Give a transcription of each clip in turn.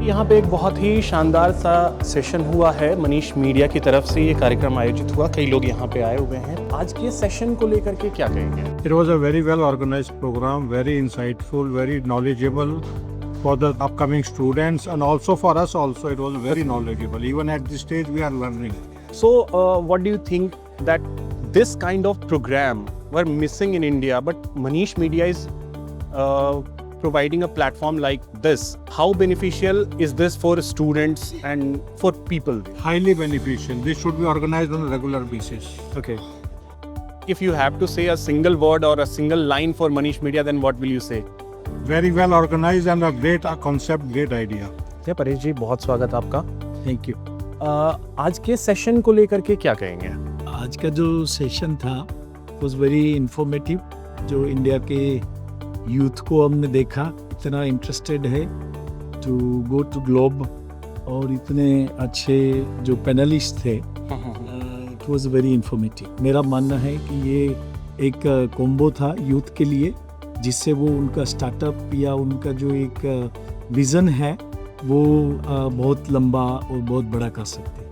यहाँ पे एक बहुत ही शानदार सा सेशन हुआ है मनीष मीडिया की तरफ से। ये कार्यक्रम आयोजित हुआ, कई लोग यहाँ पे आए हुए हैं। आज के सेशन को लेकर के क्या कहेंगे? It was a very well organized program, very insightful, very knowledgeable for the upcoming students, and also for us also it was very knowledgeable. Even at this stage we are learning. So, what do you think that this kind of program were missing in India, but Manish Media is providing a platform like this? How beneficial is this for students and for people? Highly beneficial. This should be organized on a regular basis. Okay. If you have to say a single word or a single line for Manish Media, then what will you say? Very well organized and a great concept, great idea. Paresh जी, बहुत स्वागत आपका। Thank you. आज के session को लेकर के क्या कहेंगे? आज का जो सेशन था वॉज वेरी इंफॉर्मेटिव। जो इंडिया के यूथ को हमने देखा इतना इंटरेस्टेड है टू गो टू ग्लोब, और इतने अच्छे जो पैनलिस्ट थे, इट वाज वेरी इंफॉर्मेटिव। मेरा मानना है कि ये एक कॉम्बो था यूथ के लिए, जिससे वो उनका स्टार्टअप या उनका जो एक विज़न है वो बहुत लंबा और बहुत बड़ा कर सकते हैं।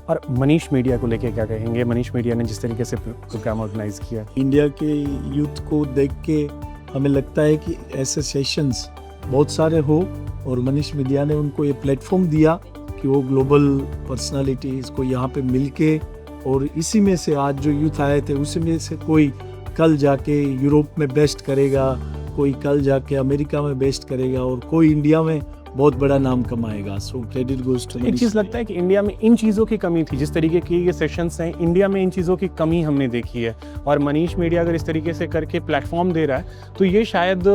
और मनीष मीडिया को लेके क्या कहेंगे? मनीष मीडिया ने जिस तरीके से प्रोग्राम ऑर्गेनाइज किया, इंडिया के यूथ को देख के हमें लगता है कि ऐसे सेशंस बहुत सारे हो, और मनीष मीडिया ने उनको ये प्लेटफॉर्म दिया कि वो ग्लोबल पर्सनालिटीज़ को यहाँ पे मिलके, और इसी में से आज जो यूथ आए थे उसी में से कोई कल जाके यूरोप में बेस्ट करेगा, कोई कल जाके अमेरिका में बेस्ट करेगा, और कोई इंडिया में बहुत बड़ा नाम कमाएगा। So credit goes to. एक चीज़ लगता है कि इंडिया में इन चीज़ों की कमी थी। जिस तरीके की ये सेशंस हैं, इंडिया में इन चीज़ों की कमी हमने देखी है, और मनीष मीडिया अगर इस तरीके से करके प्लेटफॉर्म दे रहा है तो ये शायद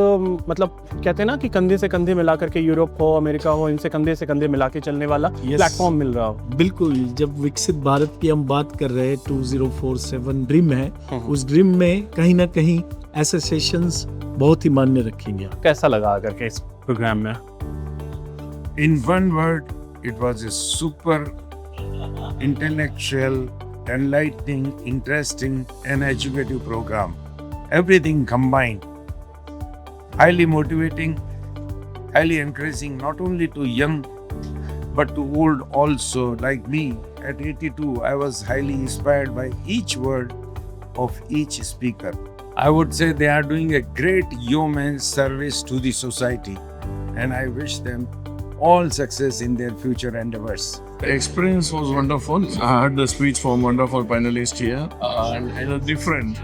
मतलब कहते हैं ना कि कंधे से कंधे मिला करके यूरोप हो, अमेरिका हो, इनसे कंधे से कंधे मिला के चलने वाला प्लेटफॉर्म मिल रहा हो। बिल्कुल। जब विकसित भारत की हम बात कर रहे हैं, 2047 ड्रीम है, उस ड्रीम में कहीं ना कहीं ऐसे सेशंस बहुत ही मान्य रखेंगे। कैसा लगा करके इस प्रोग्राम में? In one word, it was a super intellectual, enlightening, interesting, and educative program. Everything combined. Highly motivating, highly encouraging, not only to young, but to old also. Like me, at 82, I was highly inspired by each word of each speaker. I would say they are doing a great yeoman's service to the society, and I wish them all success in their future endeavors. The experience was wonderful. I heard the speech from wonderful panelists here, and it was different.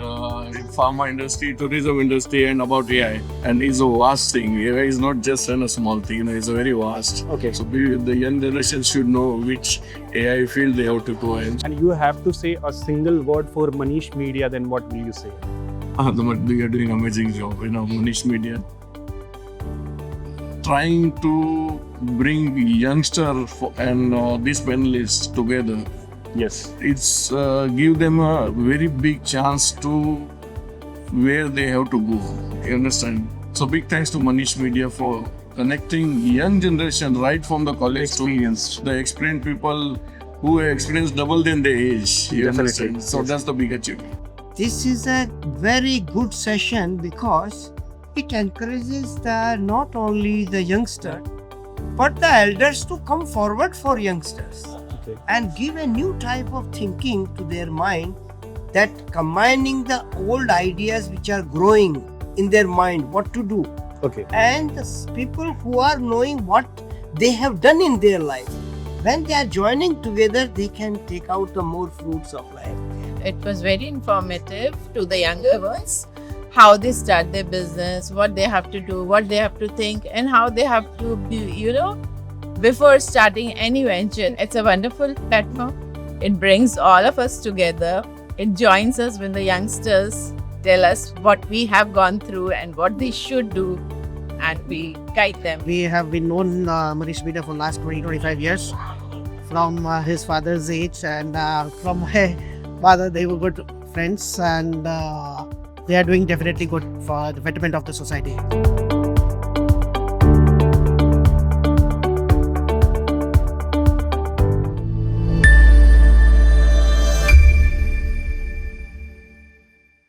Pharma industry, tourism industry, and about AI. And it's a vast thing. AI is not just a small thing. It's a very vast. Okay. So the young generation should know which AI field they have to go in. And you have to say a single word for Manish Media, then what will you say? They are doing amazing job. Manish Media trying to bring youngster and these panelists together. Yes. It's give them a very big chance to where they have to go. You understand? So big thanks to Manish Media for connecting young generation right from the college Experience. to the experienced people who have experienced double than their age. You Definitely. understand? So Yes. that's the big achievement. This is a very good session because it encourages not only the youngster but the elders to come forward for youngsters. Okay. And give a new type of thinking to their mind, that combining the old ideas which are growing in their mind, what to do, Okay. and the people who are knowing what they have done in their life. When they are joining together, they can take out the more fruits of life. It was very informative to the younger ones, how they start their business, what they have to do, what they have to think, and how they have to be, before starting any venture. It's a wonderful platform. It brings all of us together. It joins us when the youngsters tell us what we have gone through and what they should do, and we guide them. We have been known Manish Media for last 20-25 years from his father's age, and from my father they were good friends, and they are doing definitely good for the betterment of the society.